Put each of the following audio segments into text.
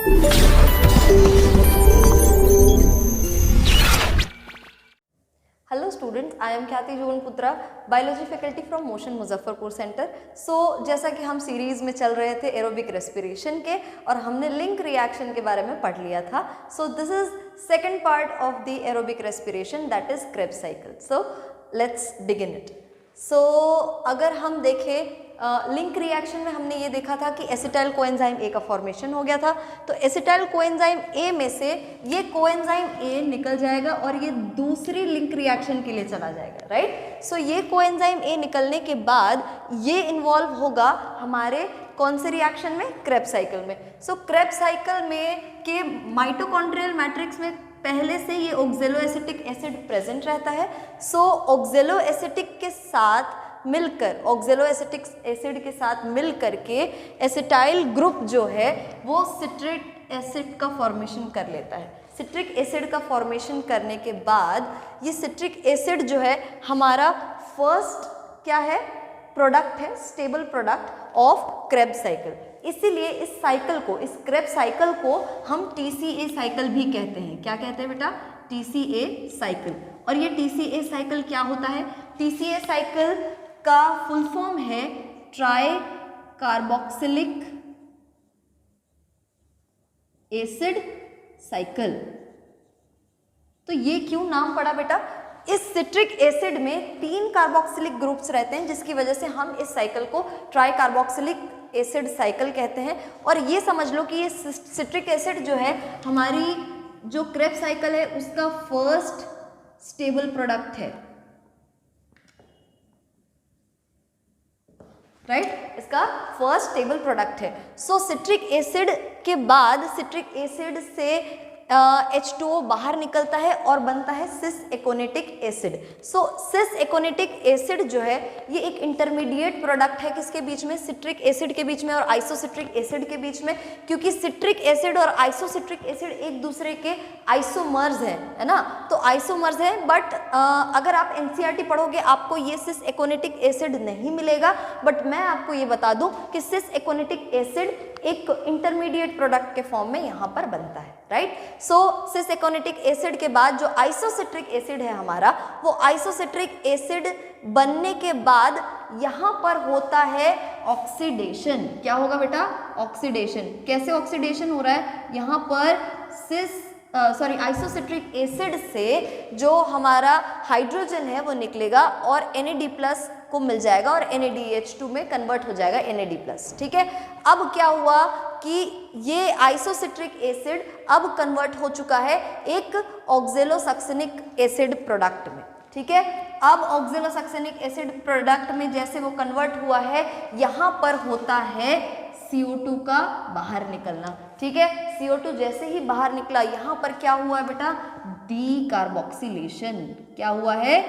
Hello students, I am Khyati Jovenputra, biology faculty from motion Muzaffarpur centre. जैसा कि हम series में चल रहे थे एरोबिक रेस्पिरेशन के और हमने लिंक रिएक्शन के बारे में पढ़ लिया था। This is second part of the aerobic respiration, that is Krebs cycle. Let's begin it. अगर हम देखें लिंक रिएक्शन में हमने ये देखा था कि एसिटाइल कोएंजाइम ए का फॉर्मेशन हो गया था। तो एसिटाइल कोएंजाइम ए में से ये कोएंजाइम ए निकल जाएगा और ये दूसरी लिंक रिएक्शन के लिए चला जाएगा, राइट। ये कोएंजाइम ए निकलने के बाद ये इन्वॉल्व होगा हमारे कौन से रिएक्शन में, क्रेब्स साइकिल में। क्रेब्स साइकिल में के माइटोकॉन्ड्रियल मैट्रिक्स में पहले से ये ऑक्जेलोएसिटिक एसिड प्रेजेंट रहता है। ऑक्जेलोएसिटिक के साथ मिलकर, ऑक्जेलोएसिटिक एसिड के साथ मिल करके एसिटाइल ग्रुप जो है वो सिट्रिक एसिड का फॉर्मेशन कर लेता है। सिट्रिक एसिड का फॉर्मेशन करने के बाद ये सिट्रिक एसिड जो है हमारा फर्स्ट क्या है, प्रोडक्ट है, stable product of Krebs cycle. इसीलिए इस साइकिल को, इस क्रेब्स साइकिल को हम TCA साइकिल भी कहते हैं। क्या कहते हैं बेटा? TCA cycle. और ये TCA साइकिल क्या होता है? TCA साइकिल का फुल फॉर्म है ट्राई कार्बोक्सिलिक एसिड साइकिल। तो ये क्यों नाम पड़ा बेटा? इस सिट्रिक एसिड में 3 कार्बोक्सिलिक ग्रुप्स रहते हैं, जिसकी वजह से हम इस साइकिल को ट्राई कार्बोक्सिलिक एसिड साइकिल कहते हैं। और ये समझ लो कि ये सिट्रिक एसिड जो है हमारी जो क्रेब्स साइकिल है उसका फर्स्ट स्टेबल प्रोडक्ट है, राइट, इसका फर्स्ट स्टेबल प्रोडक्ट है। सिट्रिक एसिड के बाद सिट्रिक एसिड से H2O बाहर निकलता है और बनता है सिस एकोनेटिक एसिड। सिस एकोनेटिक एसिड जो है ये एक इंटरमीडिएट प्रोडक्ट है किसके बीच में, सिट्रिक एसिड के बीच में और आइसोसिट्रिक एसिड के बीच में। क्योंकि सिट्रिक एसिड और आइसोसिट्रिक एसिड एक दूसरे के आइसोमर्स है ना। तो आइसोमर्स है, बट अगर आप NCERT पढ़ोगे आपको ये सिस एकोनेटिक एसिड नहीं मिलेगा। बट मैं आपको ये बता दूं कि सिस एकोनेटिक एसिड एक इंटरमीडिएट प्रोडक्ट के फॉर्म में यहाँ पर बनता है, राइट। सिस एकोनेटिक एसिड के बाद जो आइसोसिट्रिक एसिड है हमारा, वो आइसोसिट्रिक एसिड बनने के बाद यहाँ पर होता है ऑक्सीडेशन। क्या होगा बेटा? ऑक्सीडेशन। कैसे ऑक्सीडेशन हो रहा है? यहाँ पर आइसोसिट्रिक एसिड से जो हमारा हाइड्रोजन है वो निकलेगा और NAD+ को मिल जाएगा और NADH2 में कन्वर्ट हो जाएगा NAD+, ठीक है। अब क्या हुआ कि ये आइसोसिट्रिक एसिड अब कन्वर्ट हो चुका है एक ऑक्जेलोसक्सेनिक एसिड प्रोडक्ट में, ठीक है। अब ऑक्जेलोसक्सेनिक एसिड प्रोडक्ट में जैसे वो कन्वर्ट हुआ है, यहाँ पर होता है CO2 का बाहर निकलना, ठीक है। CO2 जैसे ही बाहर निकला, यहाँ पर क्या हुआ है बेटा? डीकार्बोक्सिलेशन। क्या हुआ है?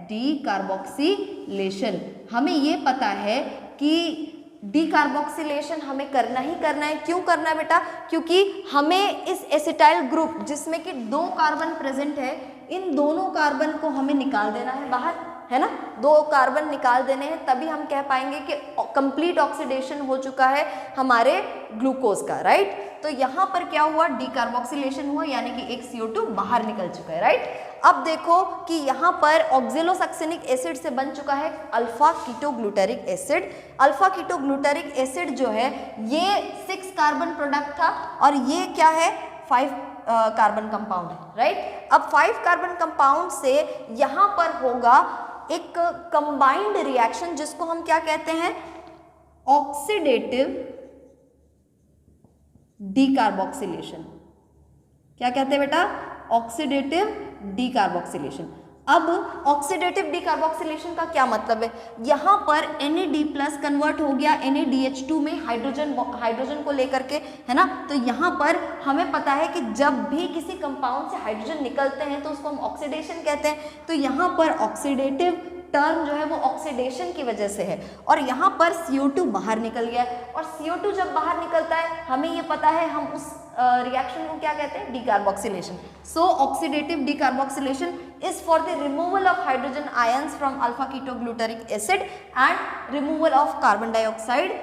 डीकार्बोक्सिलेशन। हमें ये पता है कि डीकार्बोक्सिलेशन हमें करना ही करना है। क्यों करना है बेटा? क्योंकि हमें इस एसिटाइल ग्रुप जिसमें कि 2 कार्बन प्रेजेंट है, इन दोनों कार्बन को हमें निकाल देना है बाहर, है ना। 2 कार्बन निकाल देने हैं, तभी हम कह पाएंगे कि कंप्लीट ऑक्सीडेशन हो चुका है हमारे ग्लूकोज का, राइट। तो यहाँ पर क्या हुआ? डीकार्बोक्सिलेशन हुआ, यानी कि एक CO2 बाहर निकल चुका है, राइट। अब देखो कि यहाँ पर ऑक्जेलोसक्सेनिक एसिड से बन चुका है alpha ketoglutaric acid. Alpha ketoglutaric acid जो है ये 6 कार्बन प्रोडक्ट था और ये क्या है? 5 कार्बन कंपाउंड है, राइट। अब 5 कार्बन कंपाउंड से यहाँ पर होगा एक कंबाइंड रिएक्शन जिसको हम क्या कहते हैं? Oxidative decarboxylation. क्या कहते हैं बेटा? Oxidative decarboxylation. अब ऑक्सीडेटिव डीकार्बोक्सिलेशन का क्या मतलब है? यहाँ पर NAD+ कन्वर्ट हो गया NADH2 में हाइड्रोजन को लेकर के, है ना। तो यहाँ पर हमें पता है कि जब भी किसी कंपाउंड से हाइड्रोजन निकलते हैं तो उसको हम ऑक्सीडेशन कहते हैं। तो यहाँ पर ऑक्सीडेटिव टर्म जो है वो ऑक्सीडेशन की वजह से है और यहाँ पर CO2 बाहर निकल गया और CO2 जब बाहर निकलता है हमें ये पता है हम उस रिएक्शन को क्या कहते हैं? Decarboxylation. Oxidative decarboxylation is for the removal of hydrogen ions from alpha ketoglutaric acid and removal of carbon dioxide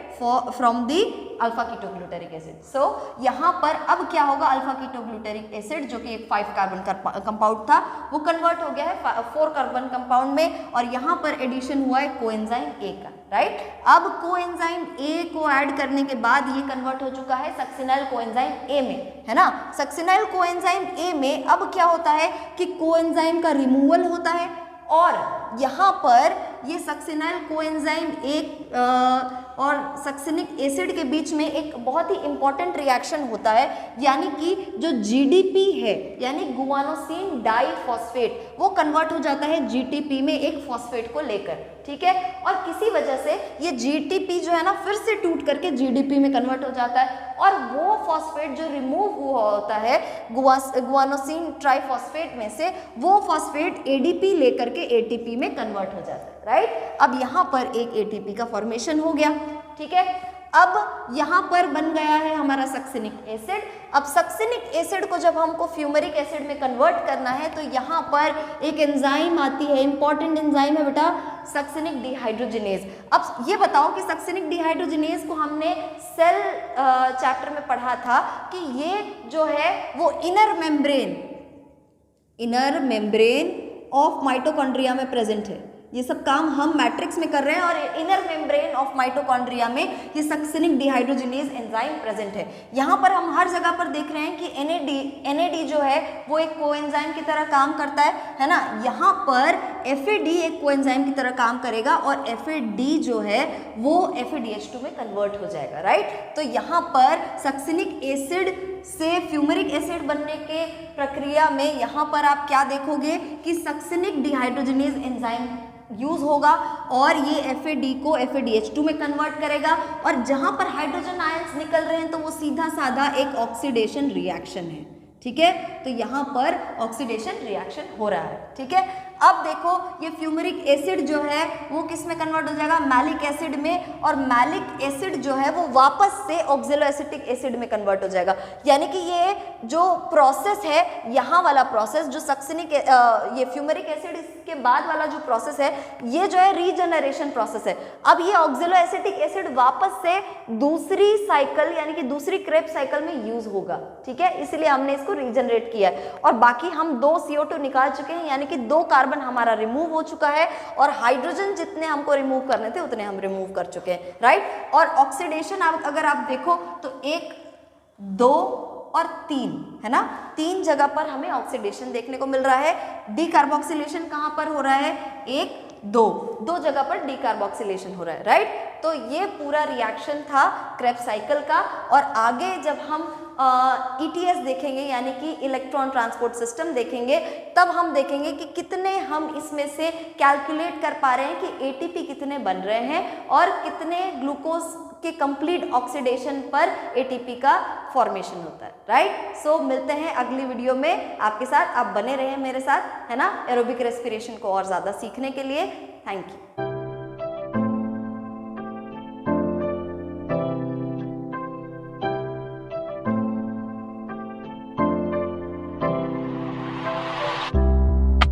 from the alpha ketoglutaric acid. So यहाँ पर अब क्या होगा, अल्फा कीटोग्लूटेरिक एसिड जो कि एक 5 कार्बन कंपाउंड था वो कन्वर्ट हो गया है 4 कार्बन कंपाउंड में, और यहाँ पर एडिशन हुआ है कोएंजाइम ए का, राइट। अब कोएंजाइम ए को ऐड करने के बाद ये कन्वर्ट हो चुका है सक्सिनाइल कोएंजाइम ए में, है ना। सक्सिनाइल कोएंजाइम ए में अब क्या होता है कि कोएंजाइम का रिमूवल होता है, और यहाँ पर ये सक्सिनाइल कोएंजाइम एक और सक्सिनिक एसिड के बीच में एक बहुत ही इंपॉर्टेंट रिएक्शन होता है, यानी कि जो जीडीपी है यानी गुआनोसिन डाइफॉस्फेट वो कन्वर्ट हो जाता है जीटीपी में एक फॉस्फेट को लेकर, ठीक है। और किसी वजह से ये जीटीपी जो है ना फिर से टूट करके जीडीपी में कन्वर्ट हो जाता है, और वो फॉस्फेट जो रिमूव हुआ होता है गुआनोसिन ट्राइफॉस्फेट में से, वो फॉस्फेट एडीपी लेकर के एटीपी में कन्वर्ट हो जाता है, राइट। अब यहाँ पर एक एटीपी का फॉर्मेशन हो गया, ठीक है। अब यहाँ पर बन गया है हमारा सक्सिनिक एसिड। अब सक्सिनिक एसिड को जब हमको फ्यूमेरिक एसिड में कन्वर्ट करना है तो यहाँ पर एक एंजाइम आती है, इंपॉर्टेंट एंजाइम है बेटा, सक्सिनिक डिहाइड्रोजिनेज। अब ये बताओ कि सक्सिनिक डिहाइड्रोजिनेज को हमने सेल चैप्टर में पढ़ा था कि ये जो है वो इनर मेम्ब्रेन ऑफ माइटोकॉन्ड्रिया में प्रेजेंट है। ये सब काम हम मैट्रिक्स में कर रहे हैं, और इनर मेम्ब्रेन ऑफ माइटोकॉन्ड्रिया में ये सक्सिनिक डिहाइड्रोजिनेज एंजाइम प्रेजेंट है। यहाँ पर हम हर जगह पर देख रहे हैं कि NAD जो है वो एक कोएंजाइम की तरह काम करता है ना। यहाँ पर FAD एक कोएंजाइम की तरह काम करेगा, और FAD जो है वो FADH2 में कन्वर्ट हो जाएगा, राइट। तो यहाँ पर सक्सिनिक एसिड से फ्यूमेरिक एसिड बनने के प्रक्रिया में यहाँ पर आप क्या देखोगे कि सक्सिनिक डिहाइड्रोजिनेज एंजाइम यूज होगा, और ये FAD को FADH2 में कन्वर्ट करेगा, और जहां पर हाइड्रोजन आयंस निकल रहे हैं तो वो सीधा साधा एक ऑक्सीडेशन रिएक्शन है, ठीक है। तो यहाँ पर ऑक्सीडेशन रिएक्शन हो रहा है, ठीक है। अब देखो ये फ्यूमेरिक एसिड जो है वो किस में कन्वर्ट हो जाएगा, मैलिक एसिड में, और मैलिक एसिड जो है वो वापस से ऑक्जेलोएसिटिक एसिड में कन्वर्ट हो जाएगा। यानी कि ये जो प्रोसेस है, यहाँ वाला प्रोसेस जो सक्सिनिक ये फ्यूमेरिक एसिड इसके बाद वाला जो प्रोसेस है, ये जो है रीजनरेशन प्रोसेस है। अब ये ऑक्जेलोएसिटिक एसिड वापस से दूसरी साइकिल यानी कि दूसरी क्रेब्स साइकिल में यूज होगा, ठीक है, इसलिए हमने इसको रीजनरेट किया है। और बाकी हम 2 CO2 निकाल चुके हैं, यानी कि 2 कार्बन हमारा रिमूव हो चुका है, और हाइड्रोजन जितने हमको रिमूव करने थे उतने हम रिमूव कर चुके हैं, राइट। और ऑक्सीडेशन अगर आप देखो तो 1, 2 और 3 है ना, 3 जगह पर हमें ऑक्सीडेशन देखने को मिल रहा है। डीकार्बोक्सिलेशन कहाँ पर हो रहा है, 1, 2 जगह पर डीकार्बोक्सिलेशन हो रहा है, राइट। तो ये पूरा रिएक्शन था क्रेब्स साइकिल का। और आगे जब हम ETS देखेंगे यानी कि इलेक्ट्रॉन ट्रांसपोर्ट सिस्टम देखेंगे, तब हम देखेंगे कि कितने हम इसमें से कैलकुलेट कर पा रहे हैं कि ATP कितने बन रहे हैं, और कितने ग्लूकोज के कंप्लीट ऑक्सीडेशन पर ATP का फॉर्मेशन होता है, राइट। सो मिलते हैं अगली वीडियो में आपके साथ, आप बने रहें मेरे साथ, है ना, एरोबिक रेस्पिरेशन को और ज़्यादा सीखने के लिए। Thank you.